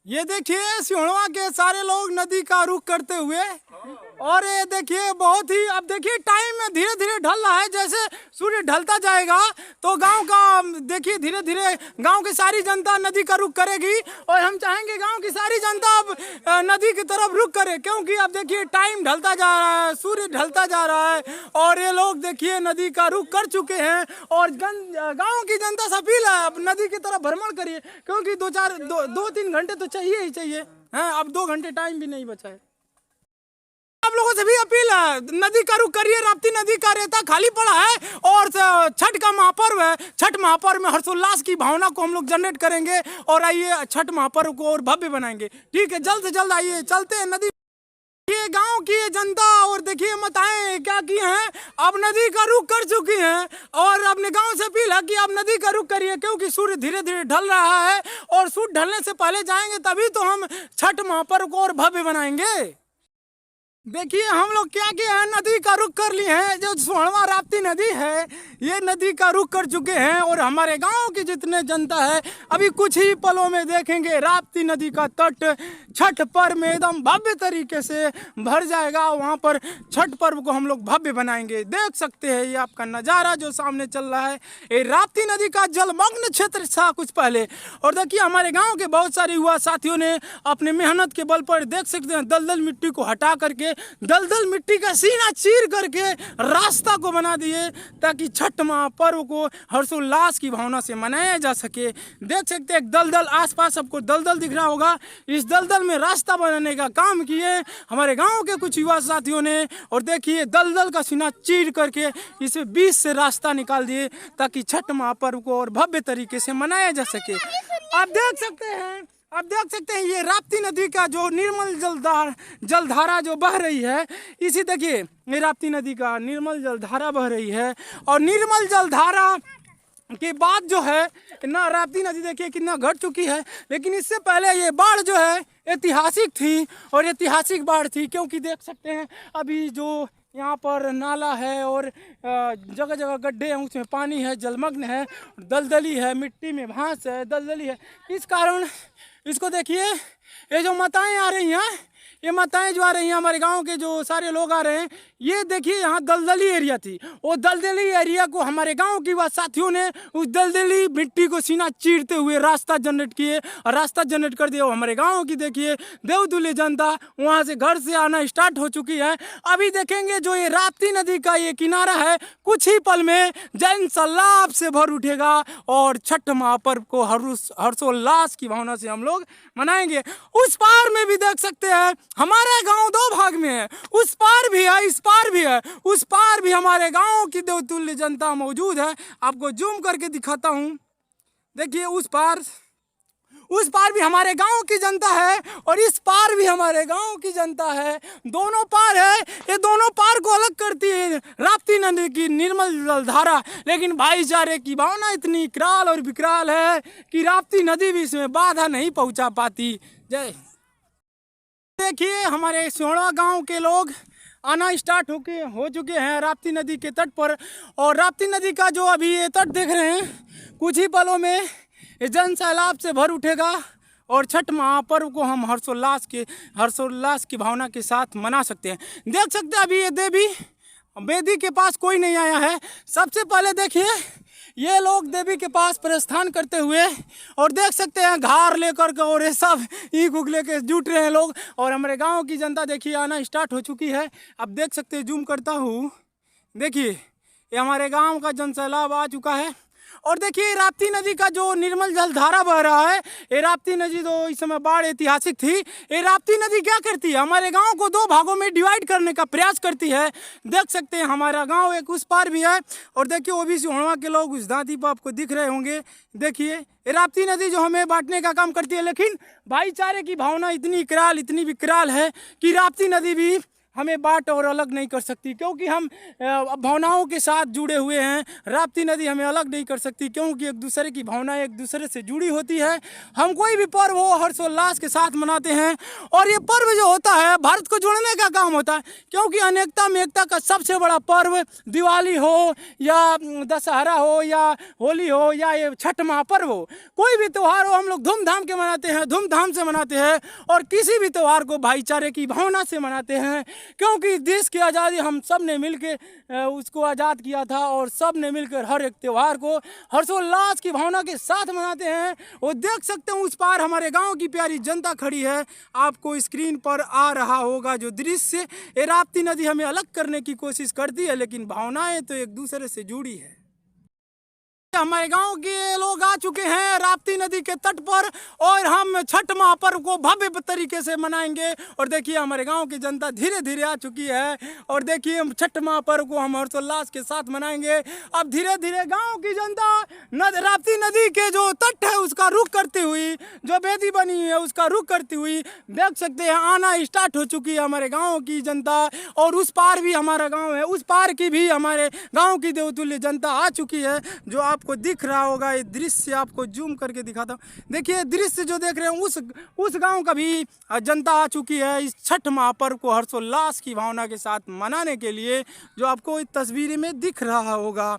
ये देखिए सिहोणवा के सारे लोग नदी का रुख करते हुए, और ये देखिए बहुत ही, अब देखिए टाइम में धीरे धीरे ढल रहा है। जैसे सूर्य ढलता जाएगा तो गांव का देखिए धीरे धीरे गांव की सारी जनता नदी का रुख करेगी, और हम चाहेंगे गांव की सारी जनता अब नदी की तरफ रुख करे, क्योंकि अब देखिए टाइम ढलता जा रहा है, सूर्य ढलता जा रहा है, और ये लोग देखिए नदी का रुख कर चुके हैं। और गाँव की जनता से अपील है, अब नदी की तरफ भ्रमण करिए, क्योंकि दो तीन घंटे तो चाहिए ही चाहिए हैं। अब 2 घंटे टाइम भी नहीं बचा है। आप लोगों से भी अपील है, नदी का रुख करिए। राप्ती नदी का रेता खाली पड़ा है, और छठ का महापर्व है। छठ महापर्व में हर्षोल्लास की भावना को हम लोग जनरेट करेंगे, और आइए छठ महापर्व को और भव्य बनाएंगे। ठीक है, जल्द से जल्द आइए, चलते हैं नदी। ये गांव की जनता, और देखिए माताएं क्या की हैं, अब नदी का रुख कर चुकी हैं, और अपने गांव से अपील है कि आप नदी का रुख करिए, क्योंकि सूर्य धीरे धीरे ढल रहा है, और सूर्य ढलने से पहले जाएंगे तभी तो हम छठ महापर्व को और भव्य बनाएंगे। देखिए हम लोग क्या किए हैं, नदी का रुख कर लिए हैं। जो सिहोणवा राप्ती नदी है, ये नदी का रुख कर चुके हैं, और हमारे गांव की जितने जनता है अभी कुछ ही पलों में देखेंगे राप्ती नदी का तट छठ पर्व में एकदम भव्य तरीके से भर जाएगा। वहां पर छठ पर्व को हम लोग भव्य बनाएंगे। देख सकते हैं ये आपका नज़ारा जो सामने चल रहा है, ये राप्ती नदी का जलमग्न क्षेत्र था कुछ पहले। और देखिए हमारे गाँव के बहुत सारे युवा साथियों ने अपने मेहनत के बल पर, देख सकते हैं, दलदल मिट्टी को हटा करके, दलदल मिट्टी का सीना चीर करके रास्ता को बना दिए, ताकि छठ महापर्व को हर्षोल्लास की भावना से मनाया जा सके। देख सकते हैं दलदल, आसपास सबको दलदल दिख रहा होगा। इस दलदल में रास्ता बनाने का काम किए हमारे गांव के कुछ युवा साथियों ने, और देखिए दलदल का सीना चीर करके इसे बीच से रास्ता निकाल दिए, ताकि छठ महापर्व को और भव्य तरीके से मनाया जा सके। आप देख सकते हैं ये राप्ती नदी का जो निर्मल जलधारा जो बह रही है, इसी देखिए ये राप्ती नदी का निर्मल जलधारा बह रही है। और निर्मल जलधारा के बाद जो है ना, राप्ती नदी देखिए कितना घट चुकी है, लेकिन इससे पहले ये बाढ़ जो है ऐतिहासिक थी, और ऐतिहासिक बाढ़ थी क्योंकि देख सकते हैं अभी जो यहाँ पर नाला है, और जगह जगह गड्ढे हैं, उसमें पानी है, जलमग्न है, दलदली है, मिट्टी में घास है, दलदली है। इस कारण इसको देखिए, ये जो माताएं आ रही हैं, ये माताएं जो आ रही हैं, हमारे गांव के जो सारे लोग आ रहे हैं, ये देखिए यहाँ दलदली एरिया थी। वो दलदली एरिया को हमारे गांव की वह साथियों ने उस दलदली मिट्टी को सीना चीरते हुए रास्ता जनरेट किए, और रास्ता जनरेट कर दिया। हमारे गांव की देखिए देवतुल्य जनता वहाँ से घर से आना स्टार्ट हो चुकी है। अभी देखेंगे जो ये राप्ती नदी का ये किनारा है, कुछ ही पल में जन सैलाब से भर उठेगा, और छठ महापर्व को हर्षोल्लास की भावना से हम लोग मनाएंगे। उस पार में भी देख सकते हैं हमारा गांव 2 भाग में है, उस पार भी है, इस पार भी है। उस पार भी हमारे गांव की देवतुल्य जनता मौजूद है। आपको जूम करके दिखाता हूं, देखिए उस पार भी हमारे गांव की जनता है, और इस पार भी हमारे गांव की जनता है। दोनों पार है, ये दोनों पार को अलग करती है राप्ती नदी की निर्मल जलधारा, लेकिन भाईचारे की भावना इतनी इकराल और विकराल है कि राप्ती नदी भी इसमें बाधा नहीं पहुंचा पाती। जय। देखिए हमारे सिहोणवा गांव के लोग आना स्टार्ट हो चुके हैं राप्ती नदी के तट पर, और राप्ती नदी का जो अभी ये तट देख रहे हैं, कुछ ही पलों में ये जन सैलाब से भर उठेगा, और छठ महापर्व को हम हर्षोल्लास की भावना के साथ मना सकते हैं। देख सकते हैं अभी ये देवी वेदी के पास कोई नहीं आया है। सबसे पहले देखिए ये लोग देवी के पास प्रस्थान करते हुए, और देख सकते हैं घार लेकर के, और ये सब ईख उख लेके जुट रहे हैं लोग, और हमारे गांव की जनता देखिए आना स्टार्ट हो चुकी है। अब देख सकते हैं, जूम करता हूँ, देखिए ये हमारे गांव का जन सैलाब आ चुका है। और देखिए राप्ती नदी का जो निर्मल जलधारा बह रहा है, ये राप्ती नदी तो इस समय बाढ़ ऐतिहासिक थी। ये राप्ती नदी क्या करती है, हमारे गांव को 2 भागों में डिवाइड करने का प्रयास करती है। देख सकते हैं हमारा गांव एक उस पार भी है, और देखिए वो भी सिहोणवा के लोग उस दांती पर आपको दिख रहे होंगे। देखिए ये राप्ती नदी जो हमें बांटने का काम करती है, लेकिन भाईचारे की भावना इतनी विकराल है कि राप्ती नदी भी हमें बांट और अलग नहीं कर सकती, क्योंकि हम भावनाओं के साथ जुड़े हुए हैं। राप्ती नदी हमें अलग नहीं कर सकती, क्योंकि एक दूसरे की भावनाएं एक दूसरे से जुड़ी होती है। हम कोई भी पर्व हो हर्षोल्लास के साथ मनाते हैं, और ये पर्व जो होता है भारत को जोड़ने का काम होता है, क्योंकि अनेकता में एकता का सबसे बड़ा पर्व दिवाली हो या दशहरा हो या होली हो या ये छठ महापर्व हो, कोई भी त्यौहार हो, हम लोग धूमधाम के मनाते हैं, धूमधाम से मनाते हैं। और किसी भी त्यौहार को भाईचारे की भावना से मनाते हैं, क्योंकि देश की आज़ादी हम सब ने मिलकर उसको आज़ाद किया था, और सब ने मिलकर हर एक त्यौहार को हर्षोल्लास की भावना के साथ मनाते हैं। वो देख सकते हैं उस पार हमारे गांव की प्यारी जनता खड़ी है, आपको स्क्रीन पर आ रहा होगा जो दृश्य। ये राप्ती नदी हमें अलग करने की कोशिश करती है, लेकिन भावनाएं तो एक दूसरे से जुड़ी है। हमारे गांव के लोग आ चुके हैं राप्ती नदी के तट पर, और हम छठ महापर्व को भव्य तरीके से मनाएंगे। और देखिए हमारे गांव की जनता धीरे धीरे आ चुकी है, और देखिए हम छठ महापर्व को हम हर्षोल्लास के साथ मनाएंगे। अब धीरे धीरे गांव की जनता राप्ती नदी के जो तट है उसका रुख करती हुई, जो बेदी बनी है उसका रुख करती हुई देख सकते हैं आना स्टार्ट हो चुकी है हमारे गाँव की जनता। और उस पार भी हमारा गाँव है, उस पार की भी हमारे गाँव की देवतुल्य जनता आ चुकी है, जो आपको दिख रहा होगा। ये दृश्य आपको जूम करके दिखाता हूँ। देखिए दृश्य जो देख रहे हैं उस गांव का भी जनता आ चुकी है इस छठ महापर्व को हर्षोल्लास की भावना के साथ मनाने के लिए, जो आपको इस तस्वीर में दिख रहा होगा।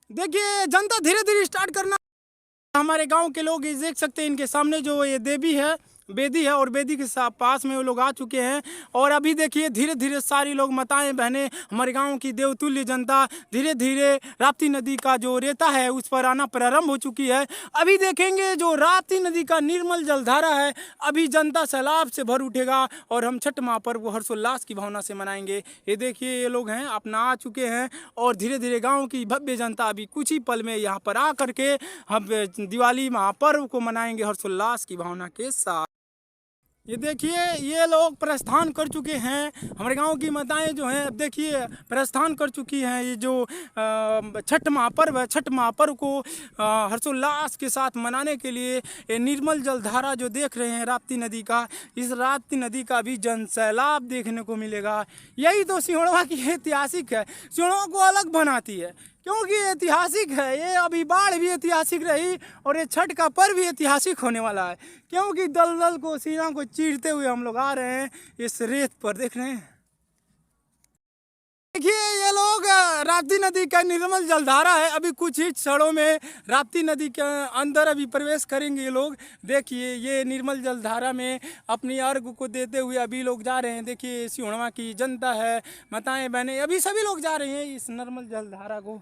देखिए जनता धीरे धीरे स्टार्ट करना। हमारे गांव के लोग देख सकते हैं, इनके सामने जो ये देवी है बेदी है, और बेदी के पास में वो लोग आ चुके हैं। और अभी देखिए धीरे धीरे सारी लोग माताएं बहनें हमारे गांव की देवतुल्य जनता धीरे धीरे राप्ती नदी का जो रेता है उस पर आना प्रारंभ हो चुकी है। अभी देखेंगे जो राप्ती नदी का निर्मल जलधारा है, अभी जनता सैलाब से भर उठेगा, और हम छठ महापर्व को हर्षोल्लास की भावना से मनाएंगे। ये देखिए ये लोग हैं अपना आ चुके हैं, और धीरे धीरे गाँव की भव्य जनता अभी कुछ ही पल में यहाँ पर आ करके हम दिवाली महापर्व को मनाएंगे हर्षोल्लास की भावना के साथ। ये देखिए ये लोग प्रस्थान कर चुके हैं, हमारे गांव की माताएं जो हैं अब देखिए प्रस्थान कर चुकी हैं। ये जो छठ महापर्व है, छठ महापर्व को हर्षोल्लास के साथ मनाने के लिए ये निर्मल जलधारा जो देख रहे हैं राप्ती नदी का, इस राप्ती नदी का भी जन सैलाब देखने को मिलेगा। यही तो सिहोड़वा की ऐतिहासिक है, सिहोड़वा को अलग बनाती है, क्योंकि ऐतिहासिक है। ये अभी बाढ़ भी ऐतिहासिक रही, और ये छठ का पर्व भी ऐतिहासिक होने वाला है, क्योंकि दलदल को सीना को चीरते हुए हम लोग आ रहे हैं इस रेत पर। देख रहे हैं देखिए ये लोग राप्ती नदी का निर्मल जलधारा है, अभी कुछ ही क्षणों में राप्ती नदी के अंदर अभी प्रवेश करेंगे ये लोग। देखिए ये निर्मल जलधारा में अपनी अर्घ को देते हुए अभी लोग जा रहे हैं। देखिए सिहोड़वा की जनता है, माताएं बहनें अभी सभी लोग जा रहे हैं इस निर्मल जलधारा को।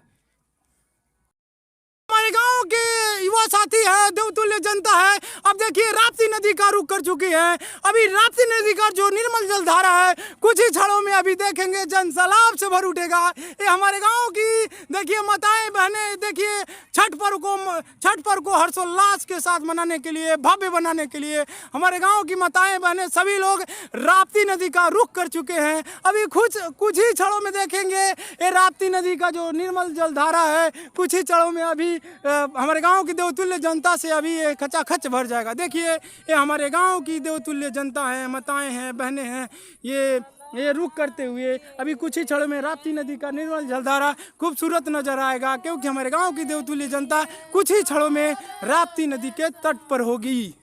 हमारे गांव के युवा साथी है, देवतुल्य जनता है, अब देखिए राप्ती नदी का रुख कर चुकी है। अभी राप्ती नदी का जो निर्मल जलधारा है कुछ ही क्षणों में अभी देखेंगे जन सैलाब से भर उठेगा। ये हमारे गांव की देखिए माताएं बहनें, देखिए छठ पर्व को हर्षोल्लास के साथ मनाने के लिए, भव्य बनाने के लिए हमारे गाँव की माताएं बहनें सभी लोग राप्ती नदी का रुख कर चुके हैं। अभी कुछ ही क्षणों में देखेंगे ये राप्ती नदी का जो निर्मल जलधारा है कुछ ही क्षणों में अभी हमारे गांव की देवतुल्य जनता से अभी ये खचाखच भर जाएगा। देखिए ये हमारे गांव की देवतुल्य जनता है, माताएं हैं, बहनें हैं, ये रुख करते हुए अभी कुछ ही क्षणों में राप्ती नदी का निर्मल जलधारा खूबसूरत नजर आएगा, क्योंकि हमारे गांव की देवतुल्य जनता कुछ ही क्षणों में राप्ती नदी के तट पर होगी।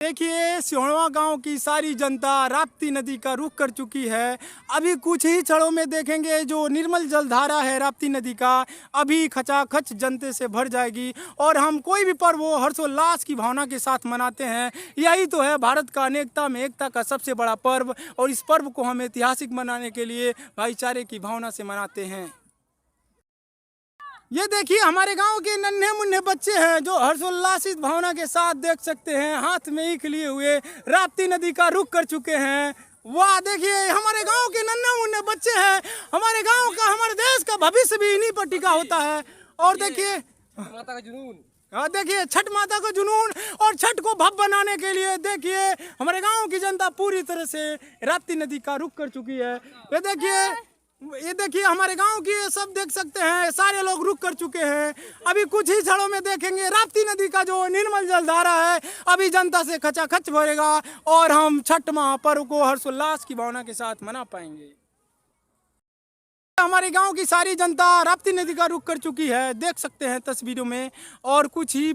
देखिए सिहोड़वा गांव की सारी जनता राप्ती नदी का रुख कर चुकी है। अभी कुछ ही क्षणों में देखेंगे जो निर्मल जलधारा है राप्ती नदी का अभी खचाखच जनते से भर जाएगी, और हम कोई भी पर्व हो हर्षोल्लास की भावना के साथ मनाते हैं। यही तो है भारत का अनेकता में एकता का सबसे बड़ा पर्व, और इस पर्व को हम ऐतिहासिक मनाने के लिए भाईचारे की भावना से मनाते हैं। ये देखिए हमारे गांव के नन्हे मुन्ने बच्चे हैं जो हर्षोल्लासित भावना के साथ देख सकते हैं हाथ में ईख लिए हुए राप्ती नदी का रुख कर चुके हैं। वाह देखिए हमारे गांव के नन्हे मुन्ने बच्चे हैं, हमारे गांव का, हमारे देश का भविष्य भी इन्हीं पर टिका होता है। और देखिए माता का जुनून, देखिए छठ माता का जुनून, और छठ को भव्य बनाने के लिए देखिए हमारे गांव की जनता पूरी तरह से राप्ती नदी का रुख कर चुकी है। ये देखिए ये देखिए हमारे गांव की ये सब देख सकते हैं, सारे लोग रुक कर चुके हैं। अभी कुछ ही क्षणों में देखेंगे राप्ती नदी का जो निर्मल जलधारा है अभी जनता से खचाखच भरेगा और हम छठ महापर्व को हर्षोल्लास की भावना के साथ मना पाएंगे। हमारे गांव की सारी जनता राप्ती नदी का रुख कर चुकी है, देख सकते हैं तस्वीरों में। और कुछ ही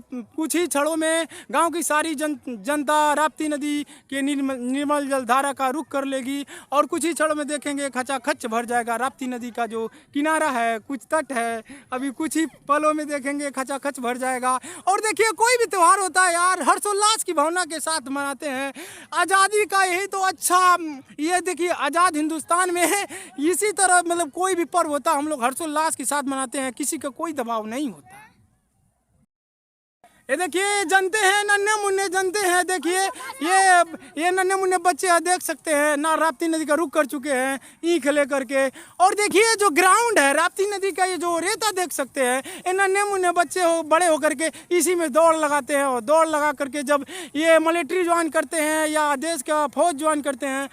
क्षणों में गांव की सारी जनता राप्ती नदी के निर्मल जलधारा का रुख कर लेगी और कुछ ही क्षणों में देखेंगे खचाखच भर जाएगा राप्ती नदी का जो किनारा है, कुछ तट है, अभी कुछ ही पलों में देखेंगे खचाखच भर जाएगा। और देखिए कोई भी त्यौहार होता है यार हर्षोल्लास की भावना के साथ मनाते हैं। आज़ादी का यही तो अच्छा, ये देखिए आज़ाद हिंदुस्तान में इसी तरह मतलब कोई भी पर्व होता हम लोग हर्षोल्लास के साथ मनाते हैं, किसी का कोई दबाव नहीं होता। ये देखिए जनते हैं, नन्हे मुन्ने जनते हैं। देखिए ये नन्हे मुन्ने बच्चे हैं, देख सकते हैं ना राप्ती नदी का रुख कर चुके हैं ईख लेकर के। और देखिए जो ग्राउंड है राप्ती नदी का, ये जो रेता देख सकते हैं, ये नन्हे मुन्ने बच्चे बड़े होकर के इसी में दौड़ लगाते हैं। और दौड़ लगा करके जब ये मिलिट्री ज्वाइन करते हैं या देश का फौज ज्वाइन करते हैं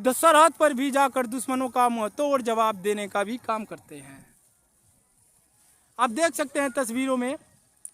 तो सरहद पर भी जाकर दुश्मनों का मुंह तोड़ जवाब देने का भी काम करते हैं। आप देख सकते हैं तस्वीरों में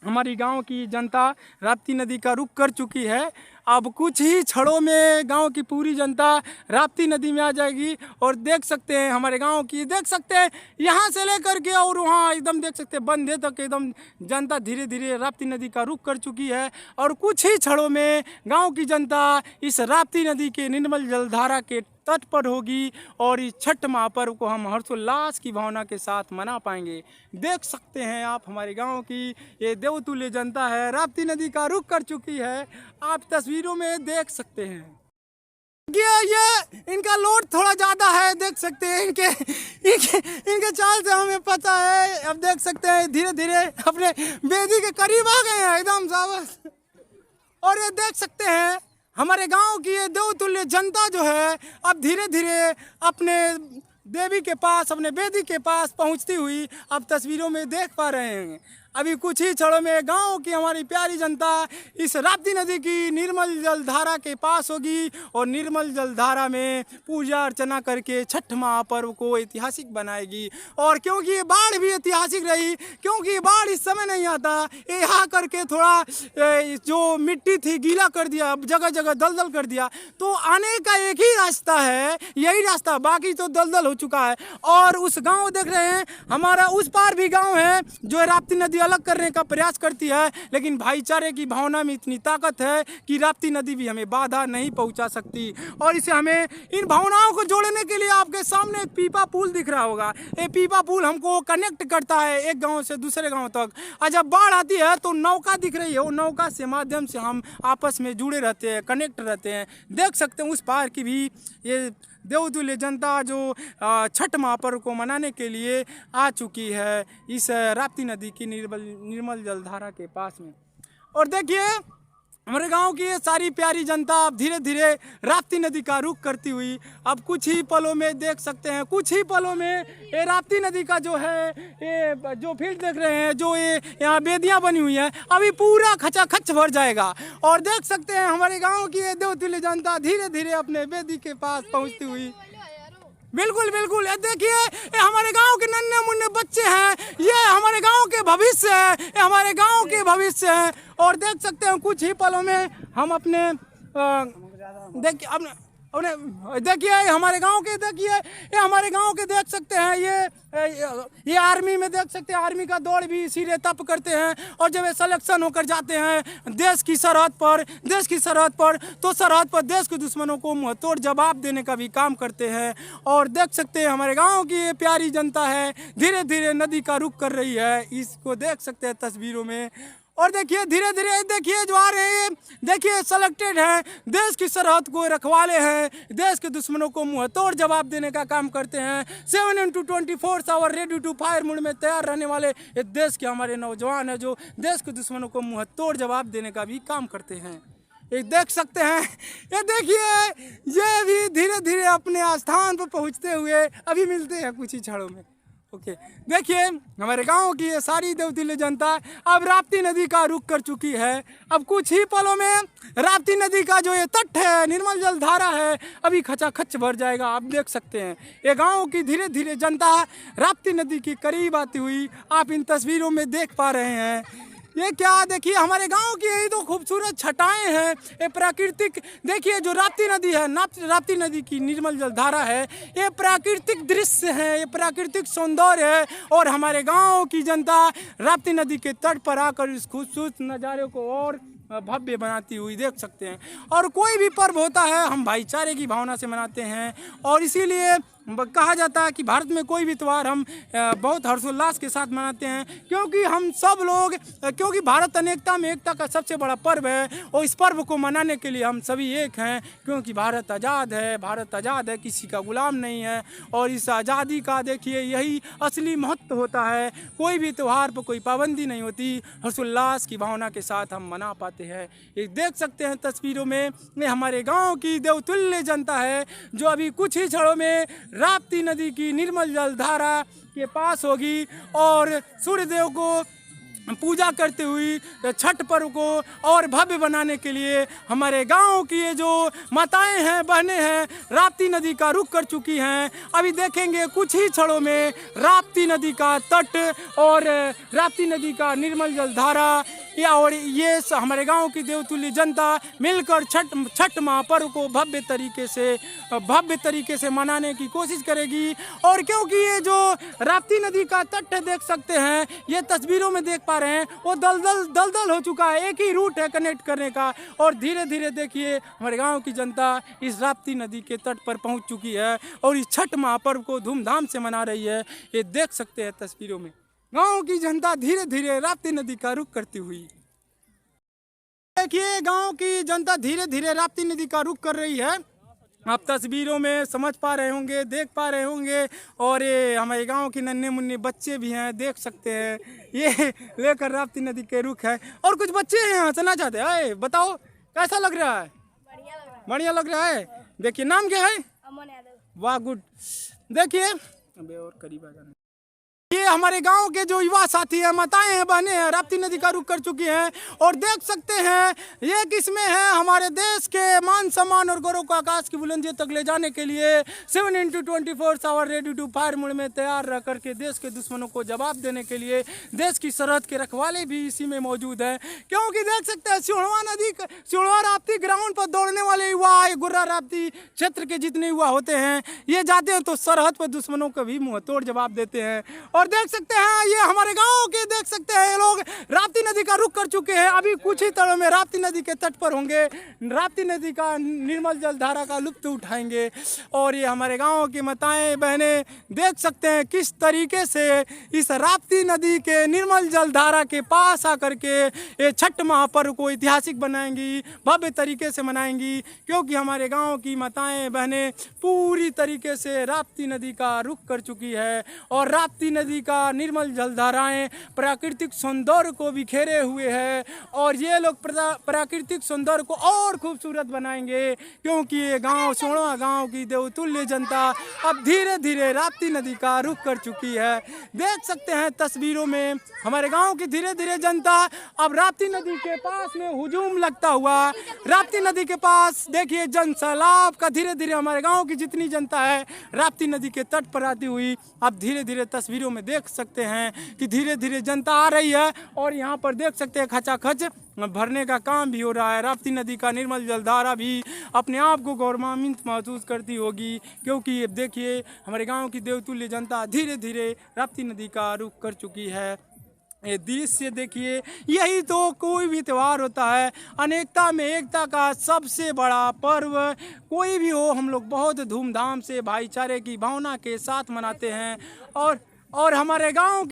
हमारी गांव की जनता राप्ती नदी का रुख कर चुकी है। अब कुछ ही क्षणों में गांव की पूरी जनता राप्ती नदी में आ जाएगी। और देख सकते हैं हमारे गांव की, देख सकते हैं यहाँ से लेकर के और वहाँ एकदम देख सकते हैं बंधे तक एकदम जनता धीरे धीरे राप्ती नदी का रुख कर चुकी है। और कुछ ही क्षणों में गांव की जनता इस राप्ती नदी के निर्मल जलधारा के तट पर होगी और इस छठ महापर्व को हम हर्षोल्लास की भावना के साथ मना पाएंगे। देख सकते हैं आप हमारे गांव की ये देवतुल्य जनता है, राप्ती नदी का रुख कर चुकी है, आप तस्वीरों में देख सकते हैं। ये इनका लोड थोड़ा ज़्यादा है, देख सकते हैं इनके चाल से हमें पता है। अब देख सकते हैं धीरे धीरे अपने बेदी के करीब आ गए हैं एकदम सावस। और ये देख सकते हैं हमारे गांव की ये देवतुल्य जनता जो है अब धीरे धीरे अपने देवी के पास, अपने बेदी के पास पहुंचती हुई आप तस्वीरों में देख पा रहे हैं। अभी कुछ ही क्षणों में गांव की हमारी प्यारी जनता इस राप्ती नदी की निर्मल जलधारा के पास होगी और निर्मल जलधारा में पूजा अर्चना करके छठ महापर्व को ऐतिहासिक बनाएगी। और क्योंकि ये बाढ़ भी ऐतिहासिक रही, क्योंकि ये बाढ़ इस समय नहीं आता, ये आ करके थोड़ा जो मिट्टी थी गीला कर दिया, जगह जगह दलदल कर दिया, तो आने का एक ही रास्ता है, यही रास्ता, बाकी तो दलदल हो चुका है। और उस गाँव देख रहे हैं हमारा उस पार भी गाँव है जो राप्ती नदी अलग करने का प्रयास करती है, लेकिन भाईचारे की भावना में इतनी ताकत है कि राप्ती नदी भी हमें बाधा नहीं पहुंचा सकती। और इसे हमें इन भावनाओं को जोड़ने के लिए आपके सामने एक पीपा पुल दिख रहा होगा। ये पीपा पुल हमको कनेक्ट करता है एक गांव से दूसरे गांव तक। और जब बाढ़ आती है तो नौका दिख रही है, वो नौका से माध्यम से हम आपस में जुड़े रहते हैं, कनेक्ट रहते हैं। देख सकते हैं उस पार की भी ये देवतुल्य जनता जो छठ महापर्व को मनाने के लिए आ चुकी है इस राप्ती नदी की निर्मल जलधारा के पास में। और देखिए हमारे गांव की ये सारी प्यारी जनता अब धीरे धीरे राप्ती नदी का रुख करती हुई अब कुछ ही पलों में देख सकते हैं, कुछ ही पलों में ये राप्ती नदी का जो है ये जो फील्ड देख रहे हैं, जो ये यहाँ बेदियाँ बनी हुई हैं, अभी पूरा खचाखच भर जाएगा। और देख सकते हैं हमारे गांव की ये देवतुल्य जनता धीरे धीरे अपने बेदी के पास पहुँचती हुई। बिल्कुल बिल्कुल, देखिए ये हमारे गांव के नन्हे मुन्ने बच्चे हैं, ये हमारे गांव के भविष्य है, ये हमारे गांव के भविष्य हैं। और देख सकते हैं कुछ ही पलों में हम अपने देखिए हमारे गांव के, देखिए ये हमारे गांव के देख सकते हैं ये आर्मी में देख सकते हैं, आर्मी का दौड़ भी इसीलिए तप करते हैं। और जब ये सिलेक्शन होकर जाते हैं देश की सरहद पर तो सरहद पर देश के दुश्मनों को मुंह तोड़ जवाब देने का भी काम करते हैं। और देख सकते हैं हमारे गांव की ये प्यारी जनता है धीरे धीरे नदी का रुख कर रही है, इसको देख सकते हैं तस्वीरों में। और देखिए धीरे धीरे देखिए जो आ रहे हैं, देखिए सिलेक्टेड हैं, देश की सरहद को रखवाले हैं, देश के दुश्मनों को मुंह तोड़ जवाब देने का काम करते हैं। 7x24 hour ready to fire mode में तैयार रहने वाले ये देश के हमारे नौजवान हैं जो देश के दुश्मनों को मुंह तोड़ जवाब देने का भी काम करते हैं। ये देख सकते हैं, ये देखिए ये भी धीरे धीरे अपने स्थान पर पहुंचते हुए अभी मिलते हैं कुछ ही क्षणों में। ओके, देखिए हमारे गांव की ये सारी देवतुल्य जनता अब राप्ती नदी का रुख कर चुकी है। अब कुछ ही पलों में राप्ती नदी का जो ये तट है, निर्मल जल धारा है, अभी खचाखच भर जाएगा। आप देख सकते हैं ये गांव की धीरे धीरे जनता राप्ती नदी के करीब आती हुई आप इन तस्वीरों में देख पा रहे हैं। ये क्या, देखिए हमारे गांव की यही तो खूबसूरत छटाएं हैं, ये प्राकृतिक, देखिए जो राप्ती नदी है, राप्ती नदी की निर्मल जल धारा है, ये प्राकृतिक दृश्य है, ये प्राकृतिक सौंदर्य है। और हमारे गांव की जनता राप्ती नदी के तट पर आकर इस खूबसूरत नज़ारे को और भव्य बनाती हुई देख सकते हैं। और कोई भी पर्व होता है हम भाईचारे की भावना से मनाते हैं, और इसीलिए कहा जाता है कि भारत में कोई भी त्यौहार हम बहुत हर्षोल्लास के साथ मनाते हैं, क्योंकि हम सब लोग, क्योंकि भारत अनेकता में एकता का सबसे बड़ा पर्व है। और इस पर्व को मनाने के लिए हम सभी एक हैं, क्योंकि भारत आज़ाद है, भारत आज़ाद है, किसी का गुलाम नहीं है। और इस आज़ादी का देखिए यही असली महत्व होता है। कोई भी त्यौहार पर कोई पाबंदी नहीं होती, हर्षोल्लास की भावना के साथ हम मना पाते हैं। ये देख सकते हैं तस्वीरों में, ये हमारे गाँव की देवतुल्य जनता है जो अभी कुछ ही क्षणों में राप्ती नदी की निर्मल जल धारा के पास होगी और सूर्यदेव को पूजा करते हुई छठ पर्व को और भव्य बनाने के लिए हमारे गांव की ये जो माताएं हैं, बहनें हैं, राप्ती नदी का रुख कर चुकी हैं। अभी देखेंगे कुछ ही क्षणों में राप्ती नदी का तट और राप्ती नदी का निर्मल जल धारा या और ये हमारे गांव की देवतुल्य जनता मिलकर छठ महापर्व को भव्य तरीके से मनाने की कोशिश करेगी। और क्योंकि ये जो राप्ती नदी का तट देख सकते हैं, ये तस्वीरों में देख पा रहे हैं, वो दलदल हो चुका है, एक ही रूट है कनेक्ट करने का। और धीरे धीरे देखिए हमारे गांव की जनता इस राप्ती नदी के तट पर पहुंच चुकी है और इस छठ महापर्व को धूमधाम से मना रही है। ये देख सकते हैं तस्वीरों में गांव की जनता धीरे धीरे राप्ती नदी का रुख करती हुई। देखिए गांव की जनता धीरे धीरे राप्ती नदी का रुख कर रही है। आप तस्वीरों में समझ पा रहे होंगे, देख पा रहे होंगे। और ये हमारे गांव के नन्हे मुन्ने बच्चे भी हैं, देख सकते हैं, ये लेकर राप्ती नदी के रुख है। और कुछ बच्चे हैं हंसना चाहते हैं, बताओ कैसा लग रहा है? बढ़िया लग रहा है। देखिए नाम क्या है? अमन यादव। वाह, गुड। देखिए अबे और करीब आ जाना। ये हमारे गांव के जो युवा साथी हैं, माताएं हैं, बहनें हैं, राप्ती नदी का रुख कर चुकी हैं। और देख सकते हैं ये किसमें है, हमारे देश के मान सम्मान और गौरव को आकाश की बुलंदियों तक ले जाने के लिए 7x24 hour ready to fire mode में तैयार रह करके देश के दुश्मनों को जवाब देने के लिए देश की सरहद के रखवाले भी इसी में मौजूद हैं। क्योंकि देख सकते हैं सिहोड़वा राप्ती ग्राउंड पर दौड़ने वाले युवा, गुर्रा राप्ती क्षेत्र के जितने युवा होते हैं, ये जाते हैं तो सरहद पर दुश्मनों का भी मुँह तोड़ जवाब देते हैं। और देख सकते हैं ये हमारे गांव के, देख सकते हैं ये लोग राप्ती नदी का रुख कर चुके हैं। अभी कुछ ही क्षणों में राप्ती नदी के तट पर होंगे, राप्ती नदी का निर्मल जल धारा का लुत्फ उठाएंगे। और ये हमारे गांव की माताएं बहनें देख सकते हैं किस तरीके से इस राप्ती नदी के निर्मल जल धारा के पास आकर के ये छठ महापर्व को ऐतिहासिक बनाएंगी, भव्य तरीके से मनाएंगी। क्योंकि हमारे गाँव की माताएं बहनें पूरी तरीके से राप्ती नदी का रुख कर चुकी है और राप्ती नदी का निर्मल जलधाराएं प्राकृतिक सौंदर्य को बिखेरे हुए है। और ये लोग प्राकृतिक सौंदर्य को और खूबसूरत बनाएंगे, क्योंकि ये गांव सिहोड़वा गांव की देवतुल्य जनता अब धीरे धीरे राप्ती नदी का रुख कर चुकी है। देख सकते हैं तस्वीरों में हमारे गांव की धीरे धीरे जनता अब राप्ती नदी के पास में हुजूम लगता हुआ, राप्ती नदी के पास देखिए जन सैलाब का धीरे धीरे हमारे गाँव की जितनी जनता है राप्ती नदी के तट पर आती हुई अब धीरे धीरे तस्वीरों में देख सकते हैं कि धीरे धीरे जनता आ रही है। और यहाँ पर देख सकते हैं खचाखच भरने का काम भी हो रहा है। राप्ती नदी का निर्मल जलधारा भी अपने आप को गौरवान्वित महसूस करती होगी, क्योंकि ये देखिए हमारे गांव की देवतुल्य जनता धीरे धीरे राप्ती नदी का रुख कर चुकी है। ये दृश्य देखिए, यही तो कोई भी त्यौहार होता है, अनेकता में एकता का सबसे बड़ा पर्व कोई भी हो, हम लोग बहुत धूमधाम से भाईचारे की भावना के साथ मनाते हैं। और हमारे गांव